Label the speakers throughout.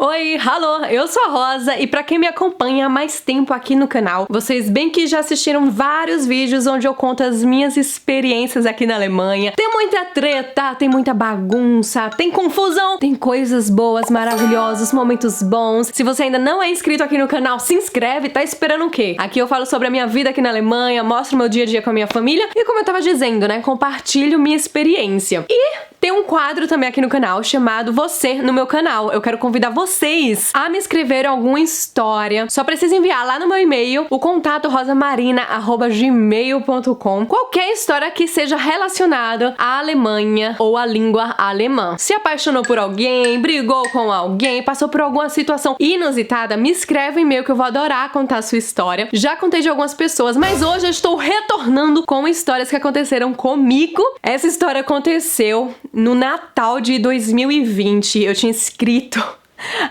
Speaker 1: Oi, alô, eu sou a Rosa e pra quem me acompanha há mais tempo aqui no canal, vocês bem que já assistiram vários vídeos onde eu conto as minhas experiências aqui na Alemanha. Tem muita treta, tem muita bagunça, tem confusão, tem coisas boas, maravilhosas, momentos bons. Se você ainda não é inscrito aqui no canal, se inscreve, tá esperando o quê? Aqui eu falo sobre a minha vida aqui na Alemanha, mostro meu dia a dia com a minha família e, como eu tava dizendo, né, compartilho minha experiência. E tem um quadro também aqui no canal chamado Você no meu canal. Eu quero convidar vocês a me escreverem alguma história. Só precisa enviar lá no meu e-mail o contato rosamarina@gmail.com qualquer história que seja relacionada à Alemanha ou à língua alemã. Se apaixonou por alguém, brigou com alguém, passou por alguma situação inusitada, me escreve um e-mail que eu vou adorar contar a sua história. Já contei de algumas pessoas, mas hoje eu estou retornando com histórias que aconteceram comigo. Essa história aconteceu no Natal de 2020. Eu tinha escrito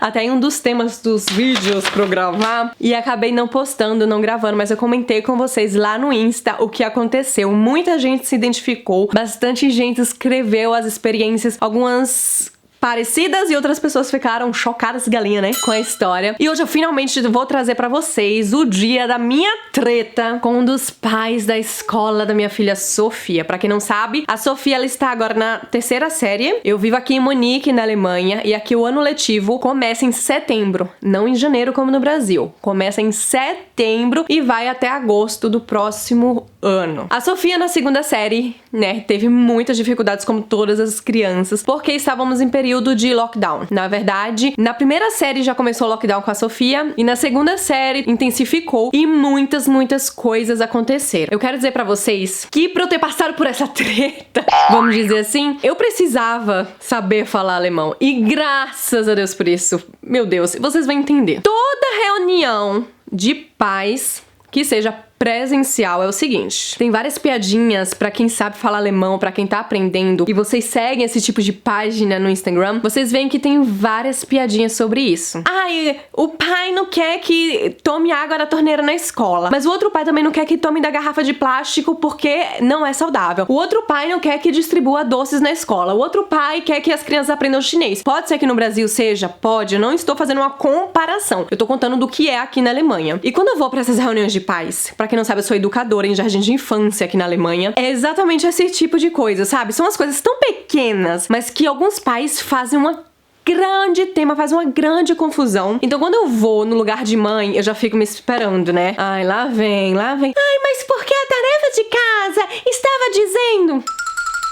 Speaker 1: até em um dos temas dos vídeos pra eu gravar e acabei não postando, não gravando, mas eu comentei com vocês lá no Insta o que aconteceu. Muita gente se identificou, bastante gente escreveu as experiências, algumas parecidas e outras pessoas ficaram chocadas, galinha, né, com a história. E hoje eu finalmente vou trazer pra vocês o dia da minha treta com um dos pais da escola da minha filha Sofia. Pra quem não sabe, a Sofia, ela está agora na terceira série. Eu vivo aqui em Munique, na Alemanha, e aqui o ano letivo começa em setembro, não em janeiro como no Brasil. Começa em setembro e vai até agosto do próximo ano. A Sofia, na segunda série, né, teve muitas dificuldades como todas as crianças, porque estávamos em período de lockdown. Na verdade, na primeira série já começou o lockdown com a Sofia e na segunda série intensificou e muitas coisas aconteceram. Eu quero dizer pra vocês que pra eu ter passado por essa treta, vamos dizer assim, eu precisava saber falar alemão e graças a Deus por isso. Meu Deus, vocês vão entender. Toda reunião de pais que seja presencial é o seguinte: tem várias piadinhas pra quem sabe falar alemão, pra quem tá aprendendo, e vocês seguem esse tipo de página no Instagram, vocês veem que tem várias piadinhas sobre isso. Ai, o pai não quer que tome água da torneira na escola, mas o outro pai também não quer que tome da garrafa de plástico porque não é saudável. O outro pai não quer que distribua doces na escola. O outro pai quer que as crianças aprendam chinês. Pode ser que no Brasil seja? Pode. Eu não estou fazendo uma comparação. Eu tô contando do que é aqui na Alemanha. E quando eu vou pra essas reuniões de pais, pra quem não sabe, eu sou educadora em jardim de infância aqui na Alemanha. É exatamente esse tipo de coisa, sabe? São as coisas tão pequenas, mas que alguns pais fazem uma grande tema, faz uma grande confusão. Então quando eu vou no lugar de mãe, eu já fico me esperando, né? Ai, lá vem. Ai, mas por que a tarefa de casa estava dizendo?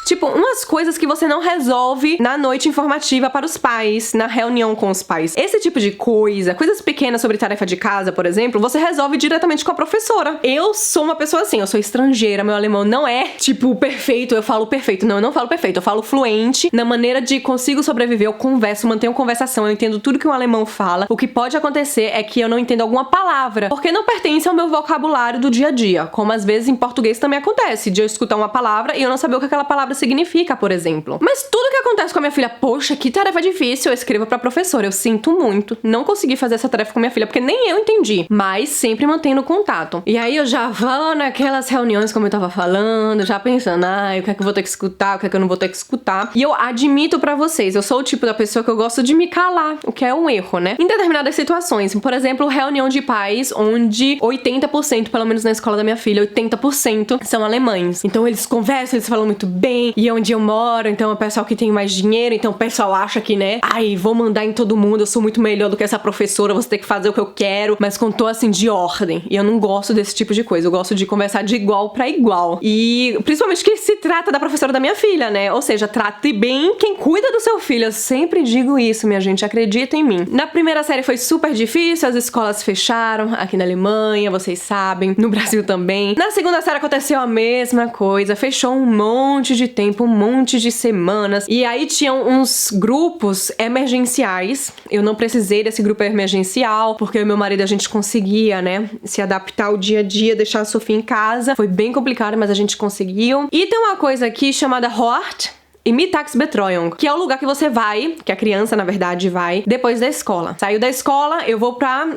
Speaker 1: Tipo, umas coisas que você não resolve na noite informativa para os pais, na reunião com os pais. Esse tipo de coisa, coisas pequenas sobre tarefa de casa, por exemplo, você resolve diretamente com a professora. Eu sou uma pessoa assim, eu sou estrangeira, meu alemão não é, tipo, perfeito, eu falo perfeito. Não, eu não falo perfeito, eu falo fluente, na maneira de consigo sobreviver, eu converso, mantenho conversação, eu entendo tudo que um alemão fala. O que pode acontecer é que eu não entendo alguma palavra, porque não pertence ao meu vocabulário do dia a dia, como às vezes em português também acontece, de eu escutar uma palavra e eu não saber o que aquela palavra significa, por exemplo. Mas tudo que acontece com a minha filha, poxa, que tarefa difícil, eu escrevo pra professora, eu sinto muito, não consegui fazer essa tarefa com minha filha, porque nem eu entendi, mas sempre mantendo contato. E aí eu já vou naquelas reuniões, como eu tava falando, já pensando, o que é que eu vou ter que escutar, o que é que eu não vou ter que escutar. E eu admito pra vocês, eu sou o tipo da pessoa que eu gosto de me calar, o que é um erro, né? Em determinadas situações, por exemplo, reunião de pais, onde 80%, pelo menos na escola da minha filha, 80% são alemães. Então eles conversam, eles falam muito bem, e onde eu moro, então é o pessoal que tem mais dinheiro, então o pessoal acha que, né, vou mandar em todo mundo, eu sou muito melhor do que essa professora, você tem que fazer o que eu quero, mas com tô assim de ordem. E eu não gosto desse tipo de coisa, eu gosto de conversar de igual pra igual. E principalmente que se trata da professora da minha filha, né? Ou seja, trate bem quem cuida do seu filho. Eu sempre digo isso, minha gente, acredita em mim. Na primeira série foi super difícil, as escolas fecharam aqui na Alemanha, vocês sabem, no Brasil também. Na segunda série aconteceu a mesma coisa, fechou um monte de tempo, um monte de semanas. E aí tinham uns grupos emergenciais. Eu não precisei desse grupo emergencial, porque eu e meu marido, a gente conseguia, né, se adaptar ao dia a dia, deixar a Sofia em casa. Foi bem complicado, mas a gente conseguiu. E tem uma coisa aqui chamada Hort e Mittagsbetreuung, que é o lugar que você vai, que a criança, na verdade, vai depois da escola. Saiu da escola, eu vou pra,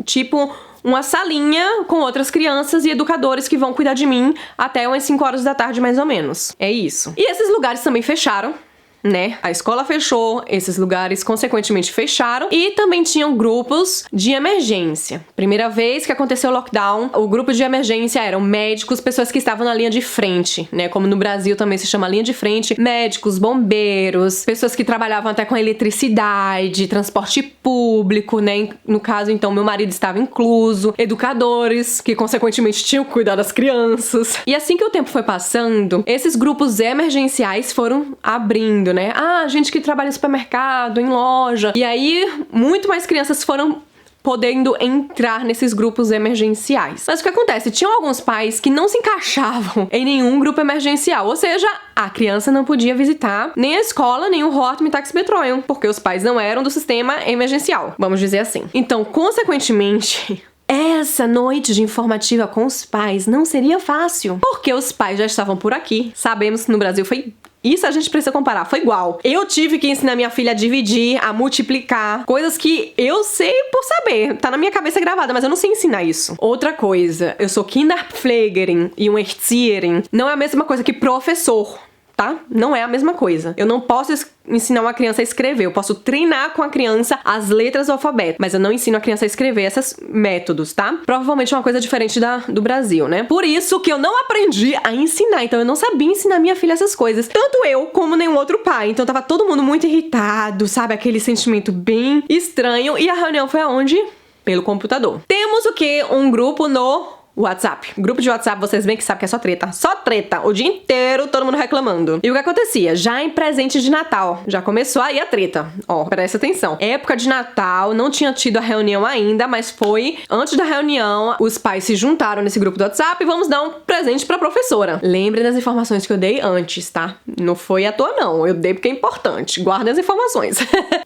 Speaker 1: tipo, uma salinha com outras crianças e educadores que vão cuidar de mim até umas 5 horas da tarde, mais ou menos. É isso. E esses lugares também fecharam. né? A escola fechou, esses lugares consequentemente fecharam e também tinham grupos de emergência. Primeira vez que aconteceu o lockdown, o grupo de emergência eram médicos, pessoas que estavam na linha de frente, né? Como no Brasil também se chama linha de frente, médicos, bombeiros, pessoas que trabalhavam até com eletricidade, transporte público, né? No caso, então, meu marido estava incluso, educadores, que consequentemente tinham que cuidar das crianças. E assim que o tempo foi passando, esses grupos emergenciais foram abrindo, né? Gente que trabalha em supermercado, em loja. E aí, muito mais crianças foram podendo entrar nesses grupos emergenciais. Mas o que acontece? Tinham alguns pais que não se encaixavam em nenhum grupo emergencial, ou seja, a criança não podia visitar nem a escola, nem o Hort Mitax Betroium, porque os pais não eram do sistema emergencial, vamos dizer assim. Então, consequentemente, essa noite de informativa com os pais não seria fácil, porque os pais já estavam por aqui. Sabemos que no Brasil foi... Isso a gente precisa comparar, foi igual. Eu tive que ensinar minha filha a dividir, a multiplicar, coisas que eu sei por saber, tá na minha cabeça gravada, mas eu não sei ensinar isso. Outra coisa, eu sou Kinderpflegerin e um Erzieherin, não é a mesma coisa que professor, tá? Não é a mesma coisa. Eu não posso ensinar uma criança a escrever. Eu posso treinar com a criança as letras do alfabeto, mas eu não ensino a criança a escrever esses métodos, tá? Provavelmente é uma coisa diferente do Brasil, né? Por isso que eu não aprendi a ensinar. Então eu não sabia ensinar minha filha essas coisas. Tanto eu como nenhum outro pai. Então tava todo mundo muito irritado, sabe? Aquele sentimento bem estranho. E a reunião foi aonde? Pelo computador. Temos o quê? Um grupo no WhatsApp. Grupo de WhatsApp, vocês bem que sabem que é só treta. Só treta. O dia inteiro, todo mundo reclamando. E o que acontecia? Já em presente de Natal, já começou aí a treta. Ó, presta atenção. Época de Natal, não tinha tido a reunião ainda, mas foi antes da reunião, os pais se juntaram nesse grupo do WhatsApp e vamos dar um presente pra professora. Lembrem das informações que eu dei antes, tá? Não foi à toa, não. Eu dei porque é importante. Guardem as informações.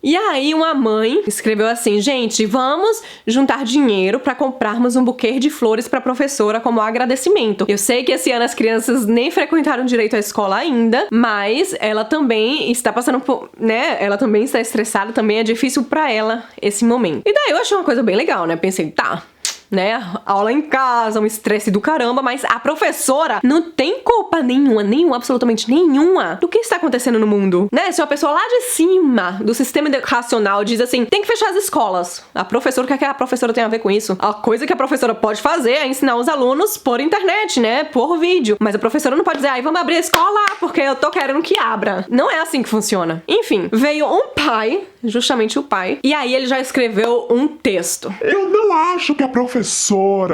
Speaker 1: E aí, uma mãe escreveu assim, gente, vamos juntar dinheiro pra comprarmos um buquê de flores pra professora como agradecimento. Eu sei que esse ano as crianças nem frequentaram direito à escola ainda, mas ela também está passando por, né? Ela também está estressada, também é difícil pra ela esse momento. E daí eu achei uma coisa bem legal, né? Pensei, tá, né? Aula em casa, um estresse do caramba, mas a professora não tem culpa nenhuma, absolutamente nenhuma do que está acontecendo no mundo, né? Se uma pessoa lá de cima do sistema educacional diz assim, tem que fechar as escolas, a professora, o que é que a professora tem a ver com isso? A coisa que a professora pode fazer é ensinar os alunos por internet, né? Por vídeo, mas a professora não pode dizer, vamos abrir a escola porque eu tô querendo que abra. Não é assim que funciona. Enfim, veio um pai, justamente o pai, e aí ele já escreveu um texto.
Speaker 2: Eu não acho que a professora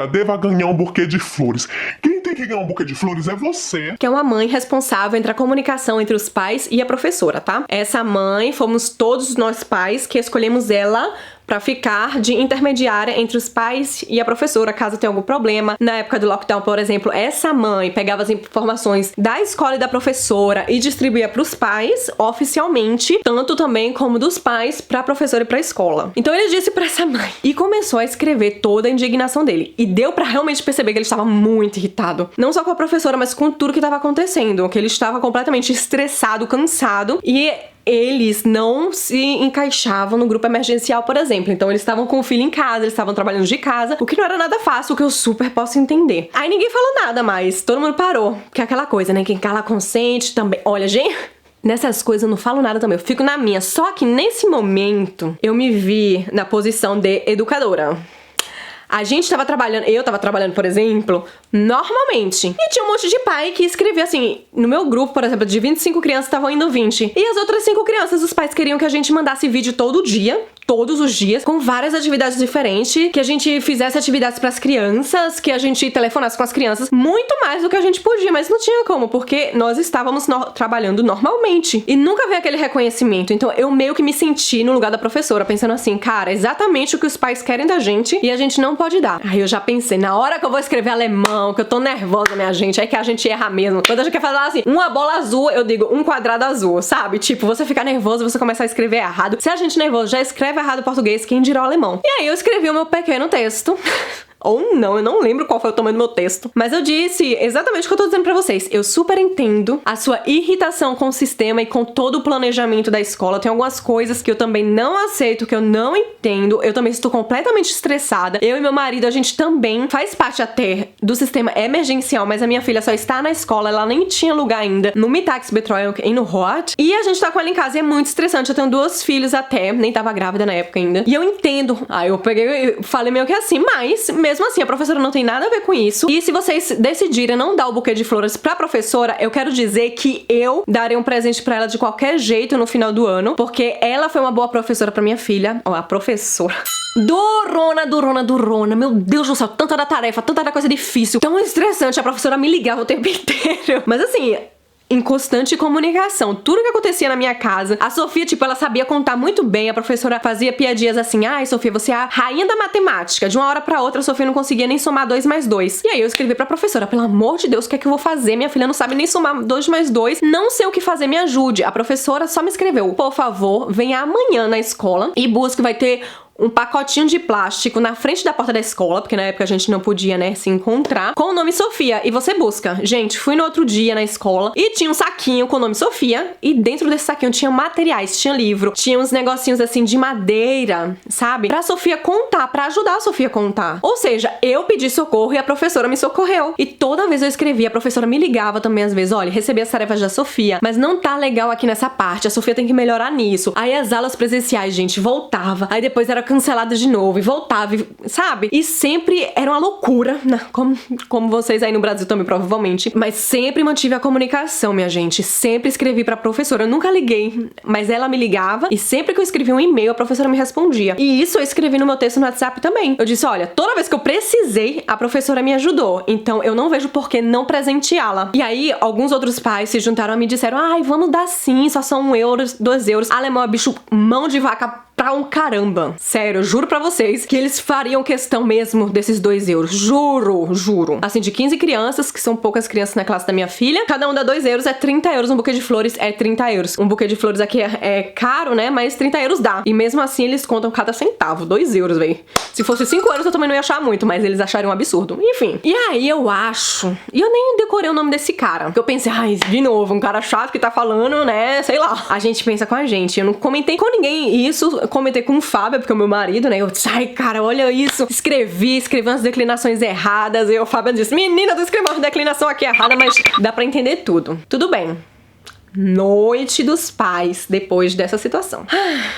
Speaker 2: deva ganhar um buquê de flores. Quem tem que ganhar um buquê de flores é você.
Speaker 1: Que é uma mãe responsável entre a comunicação entre os pais e a professora, tá? Essa mãe, fomos todos nós pais que escolhemos ela pra ficar de intermediária entre os pais e a professora, caso tenha algum problema. Na época do lockdown, por exemplo, essa mãe pegava as informações da escola e da professora e distribuía pros pais, oficialmente, tanto também como dos pais pra professora e pra escola. Então ele disse pra essa mãe e começou a escrever toda a indignação dele. E deu pra realmente perceber que ele estava muito irritado. Não só com a professora, mas com tudo que estava acontecendo. Que ele estava completamente estressado, cansado e eles não se encaixavam no grupo emergencial, por exemplo. Então eles estavam com o filho em casa, eles estavam trabalhando de casa, o que não era nada fácil, o que eu super posso entender. Aí ninguém falou nada mais, todo mundo parou. Que é aquela coisa, né? Quem cala consente também. Olha, gente, nessas coisas eu não falo nada também, eu fico na minha. Só que nesse momento eu me vi na posição de educadora. A gente tava trabalhando, eu tava trabalhando, por exemplo, normalmente. E tinha um monte de pai que escrevia assim, no meu grupo, por exemplo, de 25 crianças, estavam indo 20. E as outras 5 crianças, os pais queriam que a gente mandasse vídeo todo dia, todos os dias, com várias atividades diferentes, que a gente fizesse atividades pras crianças, que a gente telefonasse com as crianças, muito mais do que a gente podia, mas não tinha como, porque nós estávamos trabalhando normalmente. E nunca veio aquele reconhecimento. Então eu meio que me senti no lugar da professora, pensando assim, cara, exatamente o que os pais querem da gente e a gente não pode dar. Aí eu já pensei, na hora que eu vou escrever alemão, que eu tô nervosa, minha gente, é que a gente erra mesmo. Quando a gente quer falar assim, uma bola azul, eu digo um quadrado azul, sabe? Tipo, você ficar nervoso, você começar a escrever errado. Se a gente nervoso já escreve errado o português, quem dirá o alemão? E aí eu escrevi o meu pequeno texto Ou não, eu não lembro qual foi o tamanho do meu texto. Mas eu disse exatamente o que eu tô dizendo pra vocês. Eu super entendo a sua irritação com o sistema e com todo o planejamento da escola. Tem algumas coisas que eu também não aceito, que eu não entendo. Eu também estou completamente estressada. Eu e meu marido, a gente também faz parte até do sistema emergencial, mas a minha filha só está na escola, ela nem tinha lugar ainda no Mitax Betrayal e no Hot. E a gente tá com ela em casa e é muito estressante. Eu tenho 2 filhos até, nem tava grávida na época ainda. E eu entendo. Aí eu peguei e falei meio que assim, mas mesmo assim, a professora não tem nada a ver com isso. E se vocês decidirem não dar o buquê de flores pra professora, eu quero dizer que eu darei um presente pra ela de qualquer jeito no final do ano, porque ela foi uma boa professora pra minha filha. Ó, a professora. Durona. Meu Deus do céu, tanta da tarefa, tanta da coisa difícil, tão estressante. A professora me ligava o tempo inteiro. Mas assim, em constante comunicação. Tudo que acontecia na minha casa, a Sofia, tipo, ela sabia contar muito bem. A professora fazia piadinhas assim, ai, Sofia, você é a rainha da matemática. De uma hora pra outra, a Sofia não conseguia nem somar 2 mais 2. E aí eu escrevi pra professora, pelo amor de Deus, o que é que eu vou fazer? Minha filha não sabe nem somar 2 mais 2. Não sei o que fazer, me ajude. A professora só me escreveu, por favor, venha amanhã na escola e busque, vai ter um pacotinho de plástico na frente da porta da escola, porque na época a gente não podia, né, se encontrar, com o nome Sofia, e você busca. Gente, fui no outro dia na escola e tinha um saquinho com o nome Sofia, e dentro desse saquinho tinha materiais, tinha livro, tinha uns negocinhos assim de madeira, sabe? Pra Sofia contar, pra ajudar a Sofia a contar. Ou seja, eu pedi socorro e a professora me socorreu. E toda vez eu escrevia, a professora me ligava também às vezes, olha, recebi as tarefas da Sofia, mas não tá legal aqui nessa parte, a Sofia tem que melhorar nisso. Aí as aulas presenciais, gente, voltava, aí depois era cancelada de novo e voltava, sabe? E sempre era uma loucura, né? Como vocês aí no Brasil também, provavelmente. Mas sempre mantive a comunicação, minha gente. Sempre escrevi pra professora. Eu nunca liguei, mas ela me ligava e sempre que eu escrevia um e-mail, a professora me respondia. E isso eu escrevi no meu texto no WhatsApp também. Eu disse, olha, toda vez que eu precisei, a professora me ajudou. Então eu não vejo por que não presenteá-la. E aí, alguns outros pais se juntaram e me disseram, ai, vamos dar sim, só são 1 euro, 2 euros. Alemão é bicho mão de vaca pra um caramba. Sério, eu juro pra vocês que eles fariam questão mesmo desses 2 euros. Juro. Assim, de 15 crianças, que são poucas crianças na classe da minha filha, cada um dá 2 euros, é 30 euros. Um buquê de flores é 30 euros. Um buquê de flores aqui é caro, né? Mas 30 euros dá. E mesmo assim, eles contam cada centavo. 2 euros, véi. Se fosse 5 euros, eu também não ia achar muito, mas eles achariam um absurdo. Enfim. E aí, eu acho... E eu nem decorei o nome desse cara. Porque eu pensei, ai, de novo, um cara chato que tá falando, né? Sei lá. A gente pensa com a gente. Eu não comentei com ninguém isso. Comentei com o Fábio, porque é o meu marido, né? Eu disse, ai, cara, olha isso. Escrevi umas declinações erradas. E o Fábio disse, menina, tu escreveu uma declinação aqui errada, mas dá pra entender tudo. Tudo bem. Noite dos pais, depois dessa situação.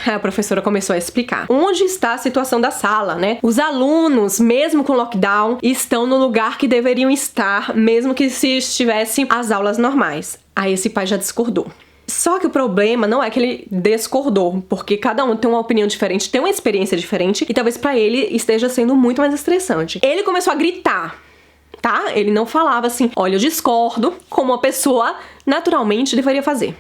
Speaker 1: A professora começou a explicar. Onde está a situação da sala, né? Os alunos, mesmo com lockdown, estão no lugar que deveriam estar, mesmo que se estivessem as aulas normais. Aí esse pai já discordou. Só que o problema não é que ele discordou, porque cada um tem uma opinião diferente, tem uma experiência diferente, e talvez pra ele esteja sendo muito mais estressante. Ele começou a gritar, tá? Ele não falava assim, olha, eu discordo, como uma pessoa naturalmente deveria fazer.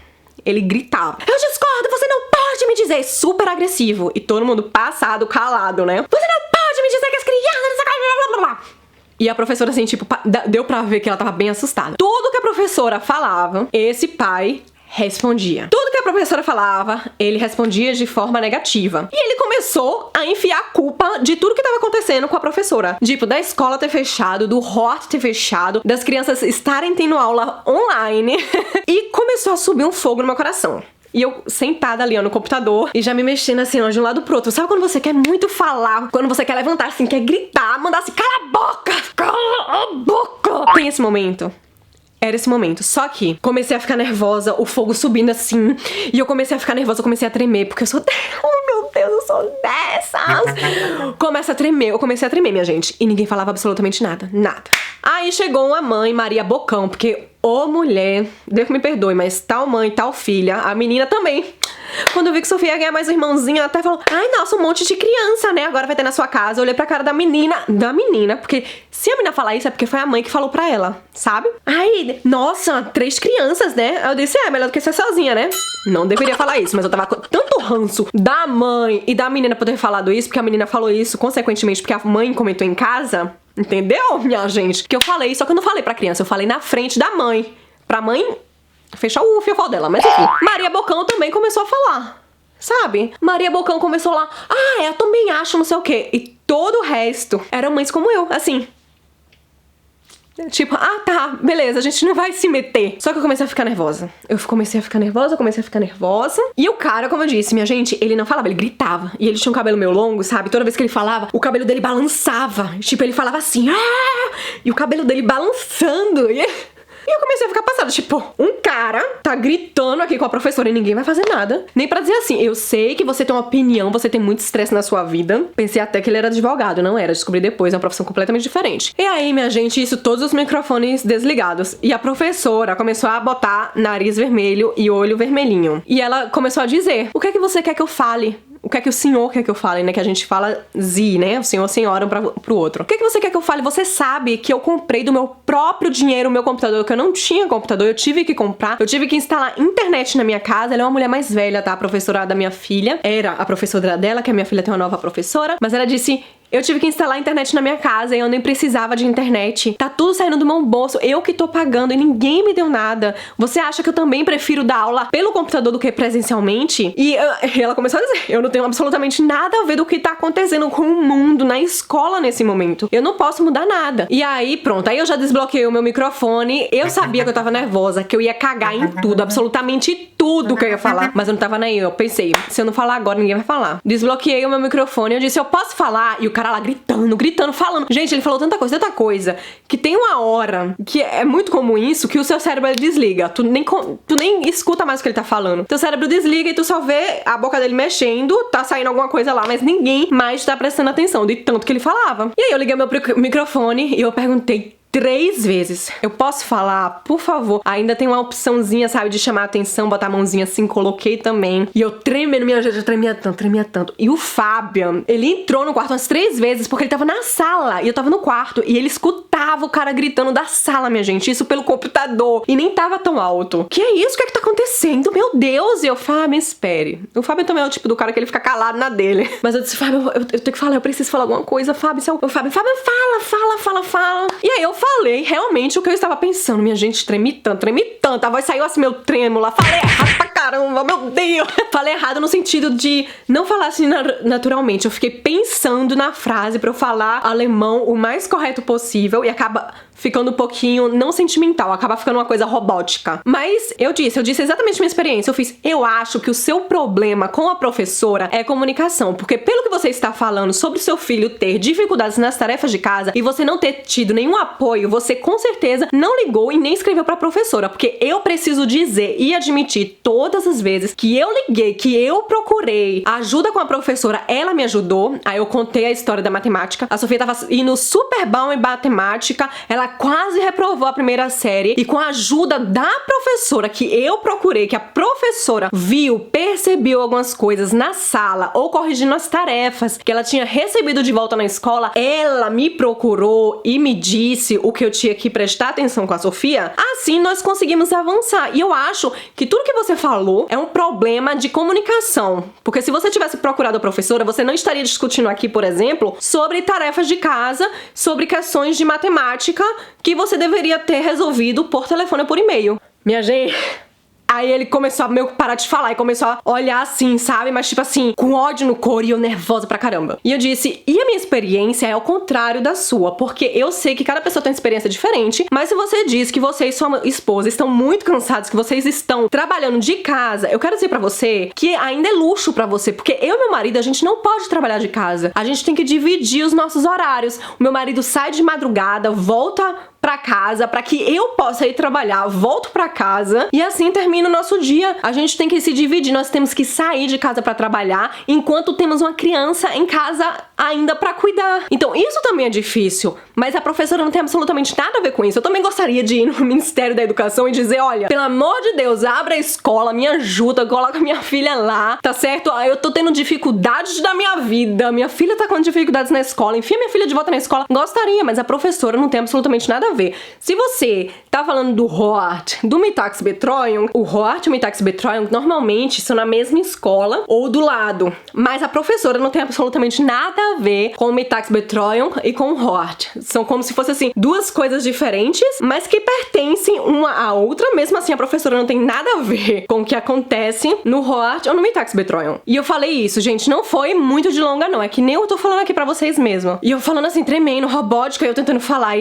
Speaker 1: Ele gritava, eu discordo, você não pode me dizer, super agressivo. E todo mundo passado, calado, né? Você não pode me dizer que as crianças... E a professora, assim, tipo, deu pra ver que ela tava bem assustada. Tudo que a professora falava, esse pai respondia. Tudo que a professora falava, ele respondia de forma negativa. E ele começou a enfiar a culpa de tudo que estava acontecendo com a professora. Tipo, da escola ter fechado, do Hort ter fechado, das crianças estarem tendo aula online. E começou a subir um fogo no meu coração. E eu sentada ali, ó, no computador, e já me mexendo assim, ó, de um lado pro outro. Sabe quando você quer muito falar? Quando você quer levantar assim, quer gritar, mandar assim, cala a boca! Cala a boca! Tem esse momento. Era esse momento. Só que comecei a ficar nervosa, o fogo subindo assim. E eu comecei a ficar nervosa, eu comecei a tremer, porque eu sou... Oh, meu Deus, eu sou dessas! Começa a tremer, eu comecei a tremer, minha gente. E ninguém falava absolutamente nada. Nada. Aí chegou uma mãe, Maria Bocão, porque... Ô, mulher, Deus me perdoe, mas tal mãe, tal filha, a menina também. Quando eu vi que Sofia ia ganhar mais um irmãozinho, ela até falou, ai, nossa, um monte de criança, né? Agora vai ter na sua casa. Eu olhei pra cara da menina, porque se a menina falar isso é porque foi a mãe que falou pra ela, sabe? Ai, nossa, 3 crianças, né? Eu disse, melhor do que ser sozinha, né? Não deveria falar isso, mas eu tava com tanto ranço da mãe e da menina por ter falado isso, porque a menina falou isso, consequentemente, porque a mãe comentou em casa... Entendeu, minha gente? Que eu falei, só que eu não falei pra criança, eu falei na frente da mãe. Pra mãe fechar o fiofó dela, mas enfim. Maria Bocão também começou a falar, sabe? Maria Bocão começou lá, eu também acho não sei o quê. E todo o resto eram mães como eu, assim. Tipo, tá, beleza, a gente não vai se meter. Só que eu comecei a ficar nervosa. comecei a ficar nervosa. E o cara, como eu disse, minha gente, ele não falava, ele gritava. E ele tinha um cabelo meio longo, sabe? Toda vez que ele falava, o cabelo dele balançava. Tipo, ele falava assim, e o cabelo dele balançando. E eu comecei a ficar passada, tipo, um cara tá gritando aqui com a professora e ninguém vai fazer nada. Nem pra dizer assim, eu sei que você tem uma opinião, você tem muito estresse na sua vida. Pensei até que ele era advogado, não era, descobri depois, é uma profissão completamente diferente. E aí, minha gente, isso, todos os microfones desligados. E a professora começou a botar nariz vermelho e olho vermelhinho. E ela começou a dizer, o que é que você quer que eu fale? O que é que o senhor quer que eu fale, né? Que a gente fala zi, né? O senhor, a senhora, pro outro. O que é que você quer que eu fale? Você sabe que eu comprei do meu próprio dinheiro o meu computador, que eu não tinha computador, eu tive que comprar. Eu tive que instalar internet na minha casa. Ela é uma mulher mais velha, tá? A professora da minha filha. Era a professora dela, que a minha filha tem uma nova professora. Mas ela disse... Eu tive que instalar a internet na minha casa e eu nem precisava de internet. Tá tudo saindo do meu bolso, eu que tô pagando e ninguém me deu nada. Você acha que eu também prefiro dar aula pelo computador do que presencialmente? E ela começou a dizer, eu não tenho absolutamente nada a ver do que tá acontecendo com o mundo na escola nesse momento. Eu não posso mudar nada. E aí, pronto, aí eu já desbloqueei o meu microfone. Eu sabia que eu tava nervosa, que eu ia cagar em tudo, absolutamente tudo que eu ia falar. Mas eu não tava nem aí, eu pensei, se eu não falar agora, ninguém vai falar. Desbloqueei o meu microfone, eu disse, eu posso falar? E o cara lá gritando, falando. Gente, ele falou tanta coisa, que tem uma hora, que é muito comum isso, que o seu cérebro desliga. Tu nem escuta mais o que ele tá falando. Teu cérebro desliga e tu só vê a boca dele mexendo, tá saindo alguma coisa lá, mas ninguém mais tá prestando atenção, de tanto que ele falava. E aí eu liguei meu microfone e eu perguntei 3 vezes. Eu posso falar, por favor? Ainda tem uma opçãozinha, sabe, de chamar a atenção, botar a mãozinha assim, coloquei também. E eu tremendo, minha gente, eu tremia tanto. E o Fabian, ele entrou no quarto umas 3 vezes, porque ele tava na sala, e eu tava no quarto, e ele escutava o cara gritando da sala, minha gente, isso pelo computador, e nem tava tão alto. Que é isso? O que é que tá acontecendo? Meu Deus! E eu, Fabian, espere. O Fabian também é o tipo do cara que ele fica calado na dele. Mas eu disse, Fabian, eu tenho que falar, eu preciso falar alguma coisa, Fabian, Fabian, fala. E aí eu falei realmente o que eu estava pensando. Minha gente, tremi tanto. A voz saiu assim, meu trêmulo lá. Falei errado pra caramba, meu Deus. Falei errado no sentido de não falar assim naturalmente. Eu fiquei pensando na frase pra eu falar alemão o mais correto possível e acaba ficando um pouquinho não sentimental, acaba ficando uma coisa robótica. Mas eu disse exatamente a minha experiência. Eu acho que o seu problema com a professora é comunicação, porque pelo que você está falando sobre o seu filho ter dificuldades nas tarefas de casa e você não ter tido nenhum apoio, você com certeza não ligou e nem escreveu pra professora, porque eu preciso dizer e admitir todas as vezes que eu liguei, que eu procurei ajuda com a professora, ela me ajudou. Aí eu contei a história da matemática. A Sofia tava indo super bom em matemática, ela quase reprovou a primeira série e com a ajuda da professora que eu procurei, que a professora viu, percebeu algumas coisas na sala ou corrigindo as tarefas que ela tinha recebido de volta na escola, ela me procurou e me disse o que eu tinha que prestar atenção com a Sofia. Assim nós conseguimos avançar. E eu acho que tudo que você falou é um problema de comunicação, porque se você tivesse procurado a professora, você não estaria discutindo aqui, por exemplo, sobre tarefas de casa, sobre questões de matemática que você deveria ter resolvido por telefone ou por e-mail. Minha gente... Aí ele começou a meio que parar de falar e começou a olhar assim, sabe? Mas tipo assim, com ódio no couro e eu nervosa pra caramba. E eu disse, e a minha experiência é ao contrário da sua, porque eu sei que cada pessoa tem experiência diferente, mas se você diz que você e sua esposa estão muito cansados, que vocês estão trabalhando de casa, eu quero dizer pra você que ainda é luxo pra você, porque eu e meu marido, a gente não pode trabalhar de casa. A gente tem que dividir os nossos horários. O meu marido sai de madrugada, volta pra casa, pra que eu possa ir trabalhar, volto pra casa e assim termina o nosso dia. A gente tem que se dividir, nós temos que sair de casa pra trabalhar, enquanto temos uma criança em casa ainda pra cuidar. Então isso também é difícil, mas a professora não tem absolutamente nada a ver com isso. Eu também gostaria de ir no Ministério da Educação e dizer, olha, pelo amor de Deus, abre a escola, me ajuda, coloca minha filha lá, tá certo? Eu tô tendo dificuldades da minha vida, minha filha tá com dificuldades na escola, enfia minha filha de volta na escola. Gostaria, mas a professora não tem absolutamente nada a a ver. Se você tá falando do Hort, do Mitaxbetroion, o Hort e o Mitaxbetroion normalmente são na mesma escola ou do lado, mas a professora não tem absolutamente nada a ver com o Mitaxbetroion e com o Hort. São como se fossem assim, duas coisas diferentes, mas que pertencem uma à outra. Mesmo assim, a professora não tem nada a ver com o que acontece no Hort ou no Mitaxbetroion. E eu falei isso, gente, não foi muito de longa não, é que nem eu tô falando aqui pra vocês mesmo. E eu falando assim, tremendo, robótica, eu tentando falar,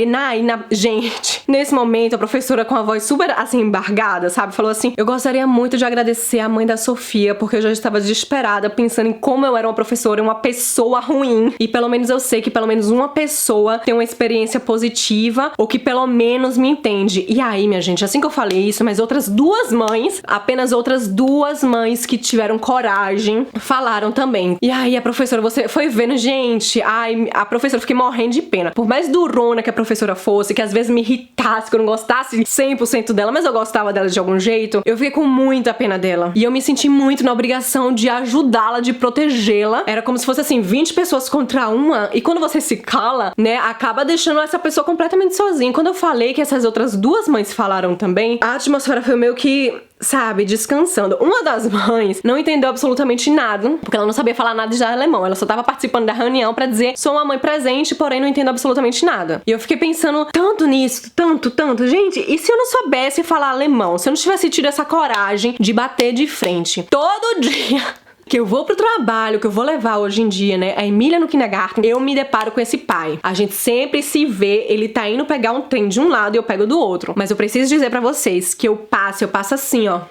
Speaker 1: gente, nesse momento a professora com a voz super assim, embargada, sabe, falou assim, eu gostaria muito de agradecer a mãe da Sofia, porque eu já estava desesperada, pensando em como eu era uma professora, uma pessoa ruim, e pelo menos eu sei que pelo menos uma pessoa tem uma experiência positiva, ou que pelo menos me entende. E aí, minha gente, assim que eu falei isso, mas outras duas mães, apenas outras duas mães que tiveram coragem, falaram também. E aí a professora, você foi vendo, gente, ai, a professora, fiquei morrendo de pena. Por mais durona que a professora fosse, que às vezes me irritasse, que eu não gostasse 100% dela, mas eu gostava dela de algum jeito, eu fiquei com muita pena dela. E eu me senti muito na obrigação de ajudá-la, de protegê-la. Era como se fosse assim, 20 pessoas contra uma, e quando você se cala, né, acaba deixando essa pessoa completamente sozinha. Quando eu falei que essas outras duas mães falaram também, a atmosfera foi meio que, sabe, descansando. Uma das mães não entendeu absolutamente nada, porque ela não sabia falar nada de alemão, ela só tava participando da reunião pra dizer, sou uma mãe presente, porém não entendo absolutamente nada. E eu fiquei pensando tanto nisso, tanto, gente, e se eu não soubesse falar alemão, se eu não tivesse tido essa coragem de bater de frente todo dia que eu vou pro trabalho, que eu vou levar hoje em dia, né, a Emília no kindergarten, eu me deparo com esse pai. A gente sempre se vê, ele tá indo pegar um trem de um lado e eu pego do outro. Mas eu preciso dizer pra vocês que eu passo assim, ó.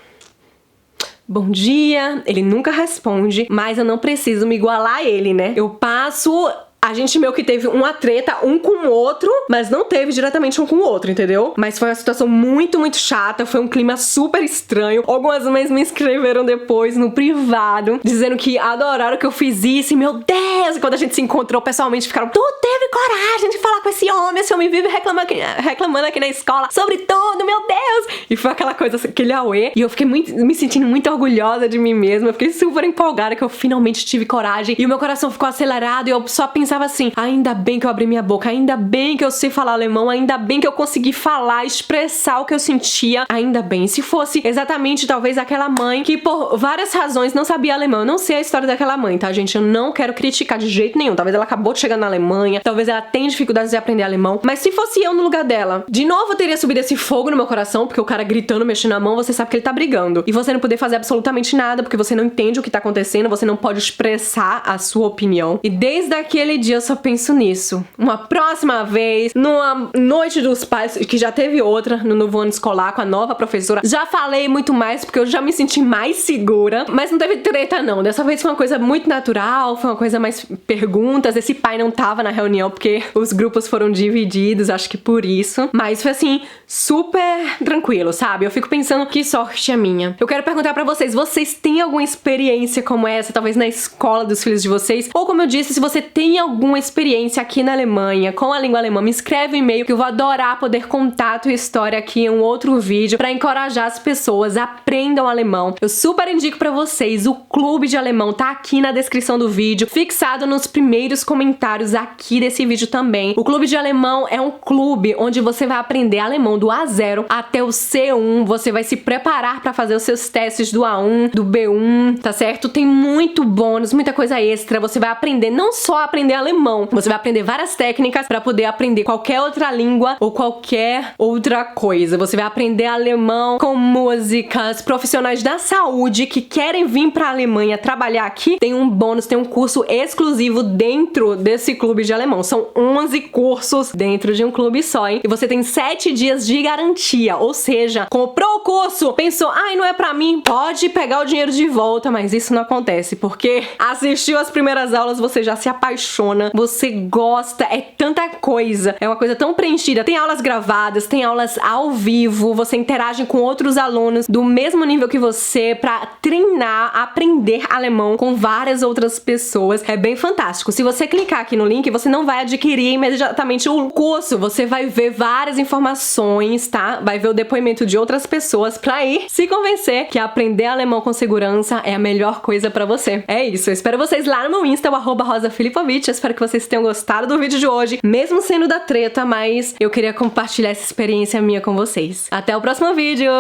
Speaker 1: Bom dia, ele nunca responde, mas eu não preciso me igualar a ele, né? Eu passo... A gente meio que teve uma treta um com o outro, mas não teve diretamente um com o outro, entendeu? Mas foi uma situação muito, muito chata, foi um clima super estranho. Algumas mães me escreveram depois no privado, dizendo que adoraram que eu fiz isso, e meu Deus, quando a gente se encontrou pessoalmente, ficaram, tu teve coragem de falar com esse homem vive reclamando aqui na escola sobre tudo, meu Deus! E foi aquela coisa, aquele auê, e eu fiquei me sentindo muito orgulhosa de mim mesma, eu fiquei super empolgada que eu finalmente tive coragem, e o meu coração ficou acelerado, e eu só pensava assim, ainda bem que eu abri minha boca, ainda bem que eu sei falar alemão, ainda bem que eu consegui falar, expressar o que eu sentia, ainda bem. Se fosse exatamente talvez aquela mãe que por várias razões não sabia alemão, eu não sei a história daquela mãe, tá, gente? Eu não quero criticar de jeito nenhum, talvez ela acabou de chegar na Alemanha, talvez ela tenha dificuldades de aprender alemão, mas se fosse eu no lugar dela, de novo teria subido esse fogo no meu coração, porque o cara gritando, mexendo a mão, você sabe que ele tá brigando, e você não poder fazer absolutamente nada, porque você não entende o que tá acontecendo, você não pode expressar a sua opinião, e desde aquele dia eu só penso nisso. Uma próxima vez, numa noite dos pais, que já teve outra no novo ano escolar com a nova professora, já falei muito mais porque eu já me senti mais segura, mas não teve treta não. Dessa vez foi uma coisa muito natural, foi uma coisa mais perguntas. Esse pai não tava na reunião porque os grupos foram divididos, acho que por isso, mas foi assim, super tranquilo, sabe? Eu fico pensando, que sorte a minha. Eu quero perguntar pra vocês, vocês têm alguma experiência como essa, talvez na escola dos filhos de vocês? Ou como eu disse, se você tem alguma experiência aqui na Alemanha com a língua alemã, me escreve um e-mail que eu vou adorar poder contar a tua história aqui em um outro vídeo pra encorajar as pessoas, aprendam alemão. Eu super indico pra vocês, o clube de alemão tá aqui na descrição do vídeo, fixado nos primeiros comentários aqui desse vídeo também. O clube de alemão é um clube onde você vai aprender alemão do A0 até o C1, você vai se preparar pra fazer os seus testes do A1, do B1, tá certo? Tem muito bônus, muita coisa extra, você vai aprender, não só aprender alemão, você vai aprender várias técnicas pra poder aprender qualquer outra língua ou qualquer outra coisa. Você vai aprender alemão com músicas, profissionais da saúde que querem vir pra Alemanha trabalhar aqui, tem um bônus, tem um curso exclusivo dentro desse clube de alemão. São 11 cursos dentro de um clube só, hein? E você tem 7 dias de garantia, ou seja, comprou o curso, pensou, ai, não é pra mim, pode pegar o dinheiro de volta, mas isso não acontece, porque assistiu as primeiras aulas, você já se apaixona, você gosta, é tanta coisa, é uma coisa tão preenchida. Tem aulas gravadas, tem aulas ao vivo, você interage com outros alunos do mesmo nível que você pra treinar, aprender alemão com várias outras pessoas. É bem fantástico. Se você clicar aqui no link, você não vai adquirir imediatamente o curso, você vai ver várias informações, tá? Vai ver o depoimento de outras pessoas pra ir se convencer que aprender alemão com segurança é a melhor coisa pra você. É isso, eu espero vocês lá no meu Insta, o @rosafilipovic. espero que vocês tenham gostado do vídeo de hoje, mesmo sendo da treta, mas eu queria compartilhar essa experiência minha com vocês. Até o próximo vídeo.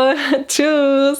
Speaker 1: Tchau!